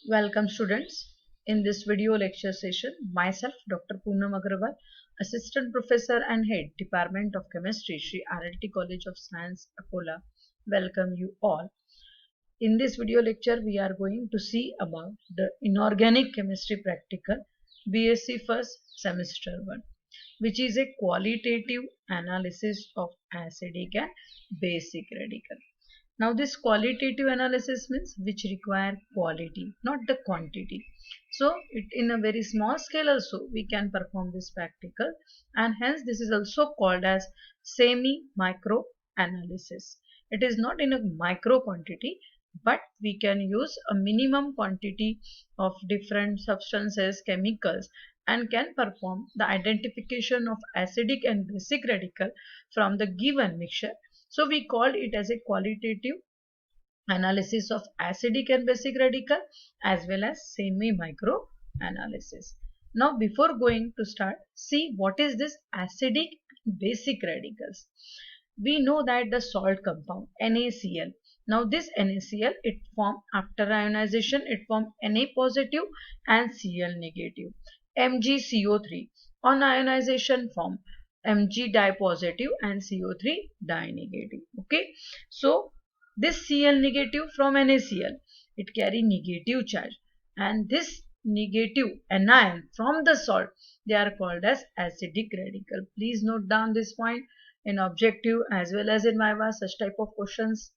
Welcome students. In this video lecture session, myself Dr. Poonam Agarwal, Assistant Professor and Head Department of Chemistry, Sri RLT College of Science, Akola, welcome you all. In this video lecture, we are going to see about the Inorganic Chemistry Practical BSc First Semester 1, which is a qualitative analysis of acidic and basic radical. Now this qualitative analysis means which require quality, not the quantity. So it in a very small scale also we can perform this practical, and hence this is also called as semi-micro analysis. It is not in a micro quantity, but we can use a minimum quantity of different substances, chemicals, and can perform the identification of acidic and basic radical from the given mixture. So we called it as a qualitative analysis of acidic and basic radical as well as semi-micro analysis. Now before going to start, see what is this acidic and basic radicals. We know that the salt compound NaCl. Now this NaCl, it form after ionization, it form Na positive and Cl negative. MgCO3 on ionization form Mg di positive and CO3 di negative. Okay, so this Cl negative from NaCl, it carry negative charge, and this negative anion from the salt, they are called as acidic radical. Please note down this point. In objective as well as in Viva, such type of questions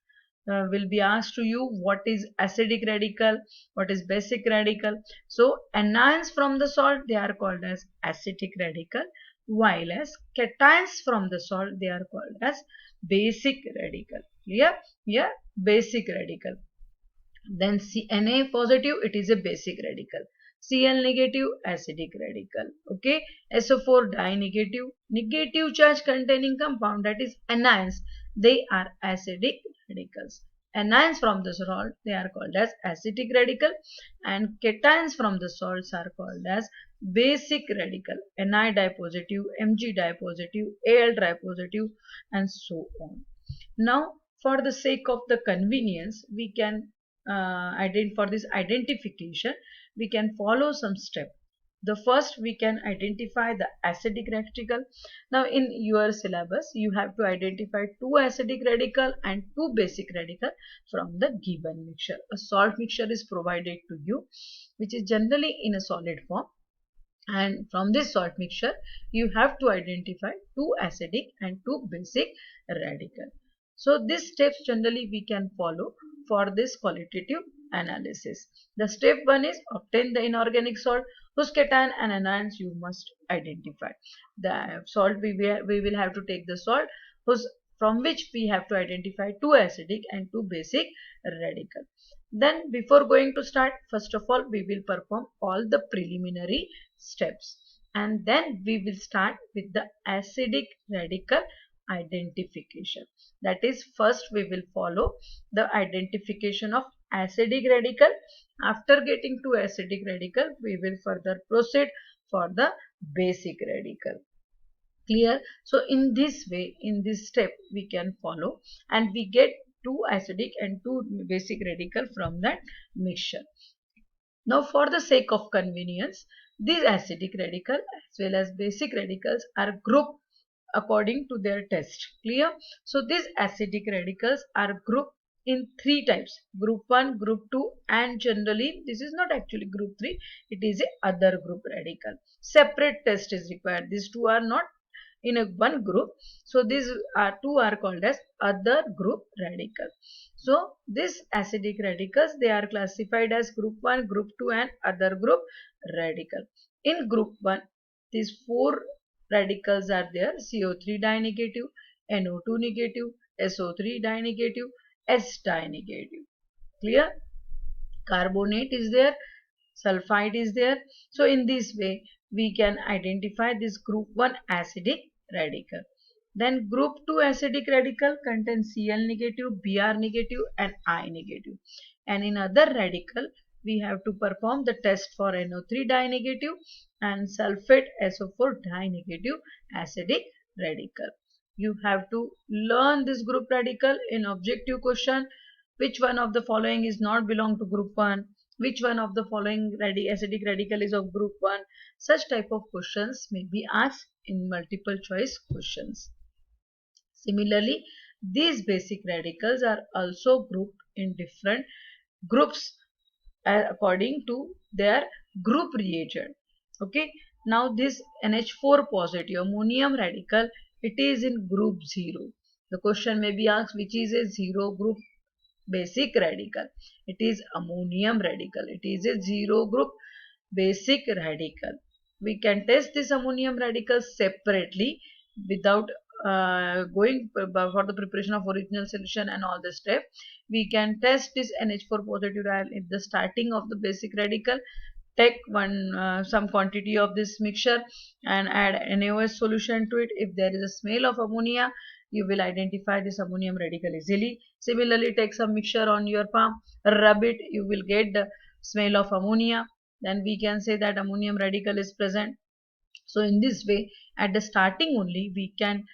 will be asked to you. What is acidic radical, what is basic radical? So anions from the salt, they are called as acidic radical, while as cations from the salt, they are called as basic radical. Clear? Yeah, basic radical. Then Na positive, it is a basic radical. Cl negative, acidic radical. Okay. SO4 di negative, negative charge containing compound, that is anions, they are acidic radicals. Anions from the salt, they are called as acidic radical, and cations from the salts are called as basic radical. Ni dipositive, Mg dipositive, Al dipositive, and so on. Now for the sake of the convenience, we can for this identification, we can follow some step. The first, we can identify the acidic radical. Now in your syllabus, you have to identify two acidic radical and two basic radical from the given mixture. A salt mixture is provided to you, which is generally in a solid form, and from this salt mixture you have to identify two acidic and two basic radical. So these steps generally we can follow for this qualitative analysis. The step 1 is obtain the inorganic salt whose cation and anions you must identify. The salt we will have to take the salt whose from which we have to identify two acidic and two basic radical. Then before going to start, first of all we will perform all the preliminary steps, and then we will start with the acidic radical identification. That is, first we will follow the identification of acidic radical. After getting to acidic radical, we will further proceed for the basic radical. Clear? So in this way, in this step we can follow, and we get two acidic and two basic radical from that mixture. Now for the sake of convenience, these acidic radical as well as basic radicals are grouped according to their test. Clear? So these acidic radicals are grouped in three types: group 1, group 2, and generally this is not actually group 3, it is a other group radical. Separate test is required. These two are not in a one group, so these two are called as other group radical. So these acidic radicals, they are classified as group 1, group 2, and other group radical. In group 1, these four radicals are there: CO3 di-negative, NO2 negative, SO3 di-negative, S di-negative. Clear? Carbonate is there, sulfide is there. So in this way we can identify this group 1 acidic radical. Then group 2 acidic radical contains Cl negative, Br negative, and I negative. And in other radical we have to perform the test for NO3 di-negative and sulfate SO4 di-negative acidic radical. You have to learn this group radical in objective question. Which one of the following is not belong to group 1? Which one of the following acidic radical is of group 1? Such type of questions may be asked in multiple choice questions. Similarly, these basic radicals are also grouped in different groups according to their group reagent. Okay, now this NH4 positive ammonium radical, it is in group 0. The question may be asked, which is a 0 group basic radical? It is ammonium radical. It is a 0 group basic radical. We can test this ammonium radical separately without going for the preparation of original solution and all the step. We can test this NH4 positive at the starting of the basic radical. Take some quantity of this mixture and add NaOH solution to it. If there is a smell of ammonia, you will identify this ammonium radical easily. Similarly, take some mixture on your palm, rub it, you will get the smell of ammonia. Then we can say that ammonium radical is present. So in this way, at the starting only, we can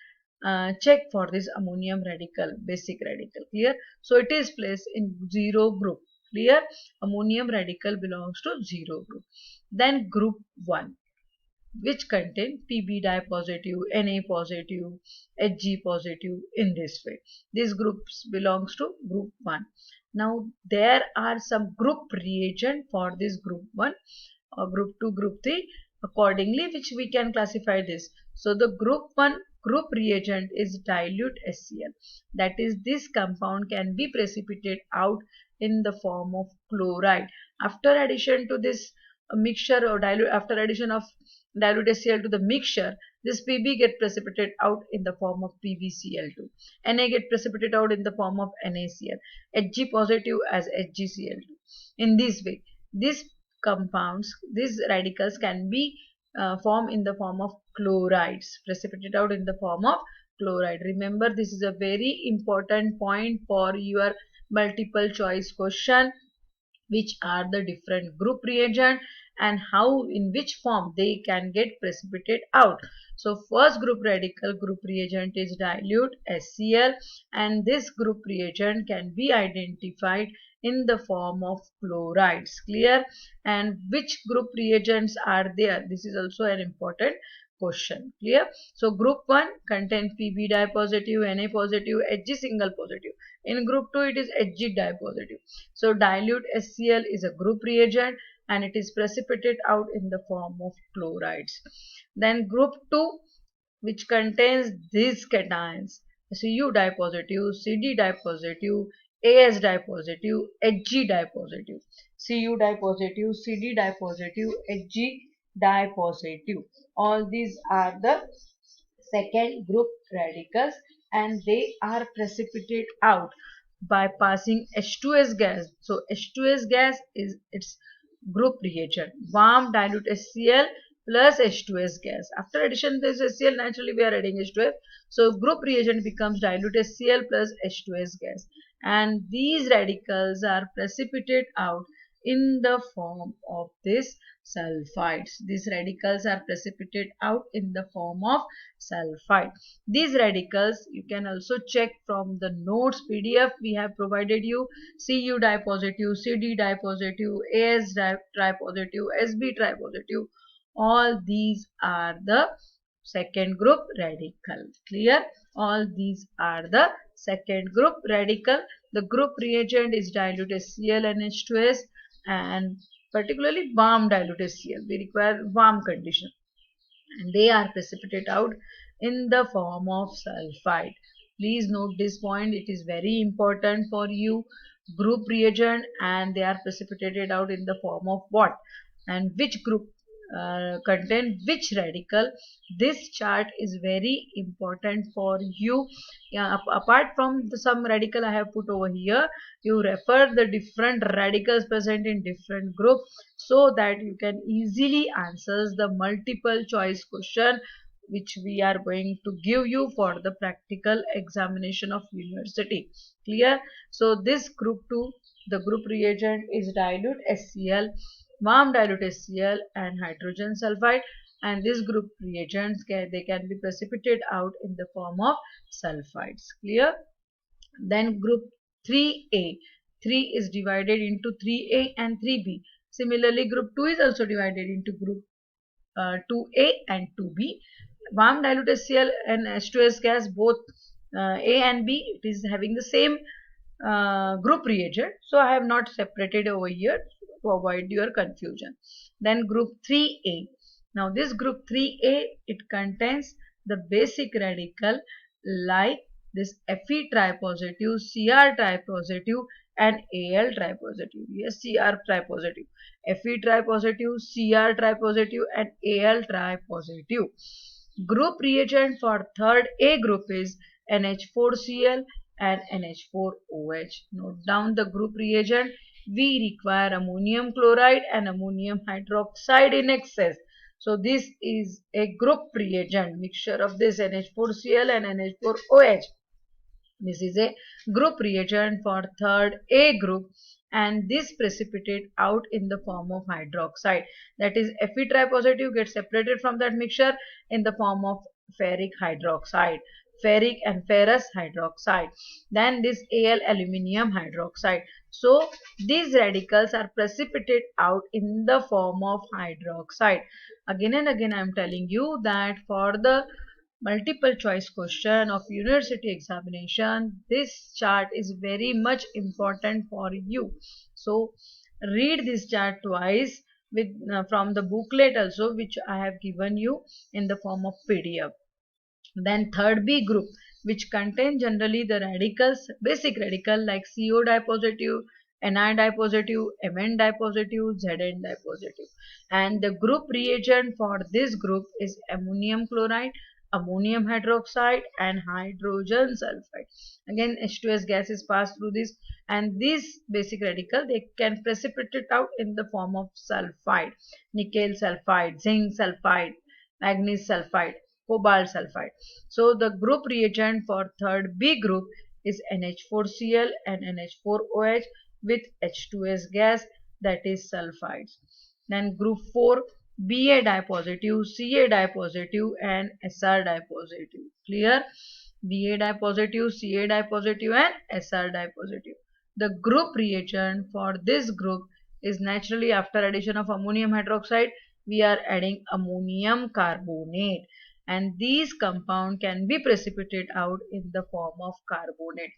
check for this ammonium radical, basic radical. Clear? So it is placed in 0 group. Clear? Ammonium radical belongs to 0 group. Then group 1, which contain Pb dye positive, Na positive, Hg positive, in this way. These groups belongs to group 1. Now there are some group reagent for this group 1 or group 2, group 3 accordingly, which we can classify this. So the group 1 group reagent is dilute HCl. That is, this compound can be precipitated out in the form of chloride. After addition to this mixture or dilute, after addition of dilute HCl to the mixture, this Pb get precipitated out in the form of PbCl2. Na get precipitated out in the form of NaCl. Hg positive as HgCl2. In this way, these compounds, these radicals can be formed in the form of chlorides, precipitated out in the form of chloride. Remember, this is a very important point for your multiple choice question. Which are the different group reagent and how, in which form they can get precipitated out. So first group radical group reagent is dilute HCl, and this group reagent can be identified in the form of chlorides. Clear? And which group reagents are there? This is also an important question. Clear? So group 1 contains Pb dye positive, Na positive, Hg single positive. In group 2 it is Hg dye positive. So dilute HCl is a group reagent and it is precipitated out in the form of chlorides. Then group 2, which contains these cations, Cu dye positive, Cd dye positive, As dye positive, Hg dye positive. Cu dye positive, Cd dye positive, Hg dye positive. All these are the second group radicals and they are precipitated out by passing H2S gas. So H2S gas is its group reagent. Warm dilute HCl plus H2S gas. After addition to this HCl, naturally we are adding H2S. So group reagent becomes dilute HCl plus H2S gas. And these radicals are precipitated out in the form of this sulfides. These radicals are precipitated out in the form of sulfide. These radicals you can also check from the notes PDF we have provided you. Cu dye positive, Cd dye positive, As dye positive, Sb dye positive. All these are the second group radical. Clear? All these are the second group radical. The group reagent is dilute HCl and H2S, and particularly warm dilute HCl. We require warm condition and they are precipitated out in the form of sulfide. Please note this point, it is very important for you. Group reagent and they are precipitated out in the form of what and which group contain which radical. This chart is very important for you. Yeah, apart from some radical I have put over here, you refer the different radicals present in different group so that you can easily answer the multiple choice question which we are going to give you for the practical examination of university. Clear? So this group 2, the group reagent is dilute HCl, warm dilute HCl and hydrogen sulfide, and this group reagents they can be precipitated out in the form of sulfides. Clear? Then group 3A, 3 is divided into 3A and 3B. Similarly, group 2 is also divided into group 2A and 2B. Warm dilute HCl and H2S gas, both A and B, it is having the same group reagent. So I have not separated over here to avoid your confusion. Then group 3A. Now this group 3A, it contains the basic radical like this Fe tripositive, Cr tripositive and Al tripositive. Yes, Cr tripositive. Fe tripositive, Cr tripositive and Al tripositive. Group reagent for third A group is NH4Cl and NH4OH. Note down the group reagent. We require ammonium chloride and ammonium hydroxide in excess. So this is a group reagent, mixture of this NH4Cl and NH4OH. This is a group reagent for third A group, and this precipitate out in the form of hydroxide. That is, Fe tripositive gets separated from that mixture in the form of ferric hydroxide, ferric and ferrous hydroxide. Then this Al aluminium hydroxide. So these radicals are precipitate out in the form of hydroxide. Again and again I am telling you that for the multiple choice question of university examination, this chart is very much important for you. So read this chart twice with from the booklet also, which I have given you in the form of PDF. Then third B group, which contain generally the radicals, basic radical like CO dipositive, Ni dipositive, Mn dipositive, Zn dipositive. And the group reagent for this group is ammonium chloride, ammonium hydroxide and hydrogen sulfide. Again H2S gas is passed through this, and this basic radical, they can precipitate out in the form of sulfide, nickel sulfide, zinc sulfide, manganese sulfide, cobalt sulfide. So the group reagent for third B group is NH4Cl and NH4OH with H2S gas, that is sulfides. Then group 4, Ba dipositive, Ca dipositive and Sr dipositive. Clear? Ba dipositive, Ca dipositive and Sr dipositive. The group reagent for this group is naturally, after addition of ammonium hydroxide, we are adding ammonium carbonate, and these compound can be precipitated out in the form of carbonate.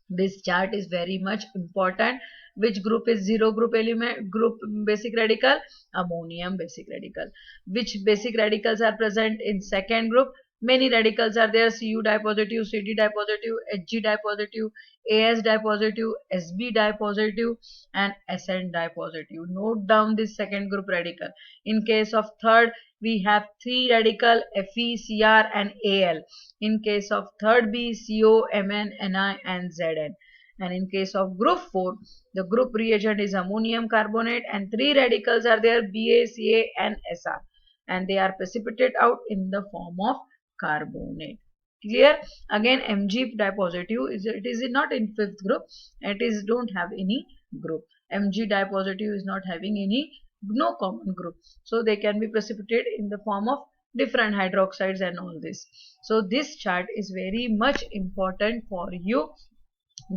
This chart is very much important. Which group is zero group element, group basic radical? Ammonium basic radical. Which basic radicals are present in second group? Many radicals are there: Cu dipositive, Cd dipositive, Hg dipositive, As dipositive, Sb dipositive and Sn dipositive. Note down this second group radical. In case of third, we have three radical Fe, Cr and Al. In case of third B, CO, Mn, Ni and Zn. And in case of group 4, the group reagent is ammonium carbonate and three radicals are there: Ba, Ca and Sr, and they are precipitated out in the form of carbonate. Clear? Again Mg dipositive is, it is not in fifth group, it is don't have any group. Mg dipositive is not having any, no common group, so they can be precipitated in the form of different hydroxides and all this. So this chart is very much important for you.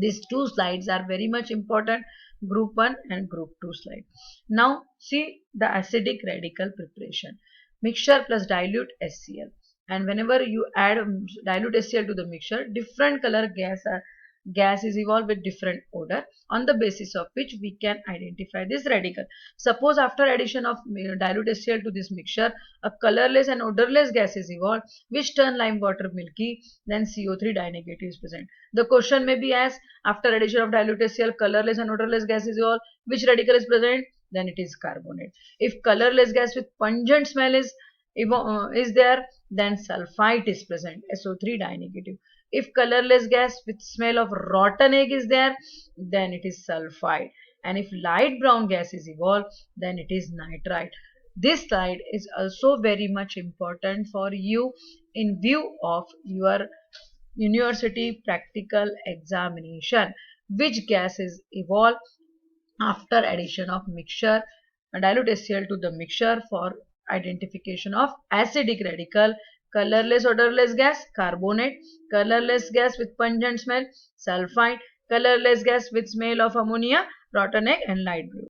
These two slides are very much important, group 1 and group 2 slide. Now see the acidic radical preparation. Mixture plus dilute HCl, and whenever you add dilute HCl to the mixture, different color gas is evolved with different odor, on the basis of which we can identify this radical. Suppose after addition of dilute HCl to this mixture, a colorless and odorless gas is evolved which turn lime water milky, then CO3 dinegative is present. The question may be asked, after addition of dilute HCl, colorless and odorless gas is evolved, which radical is present? Then it is carbonate. If colorless gas with pungent smell is there, then sulfite is present, SO3 dinegative. If colorless gas with smell of rotten egg is there, then it is sulfide. And if light brown gas is evolved, then it is nitrite. This slide is also very much important for you in view of your university practical examination. Which gas is evolved after addition of mixture, dilute HCl to the mixture for identification of acidic radical? Colorless odorless gas, carbonate. Colorless gas with pungent smell, sulfide. colorless gas with smell of ammonia, rotten egg and light blue.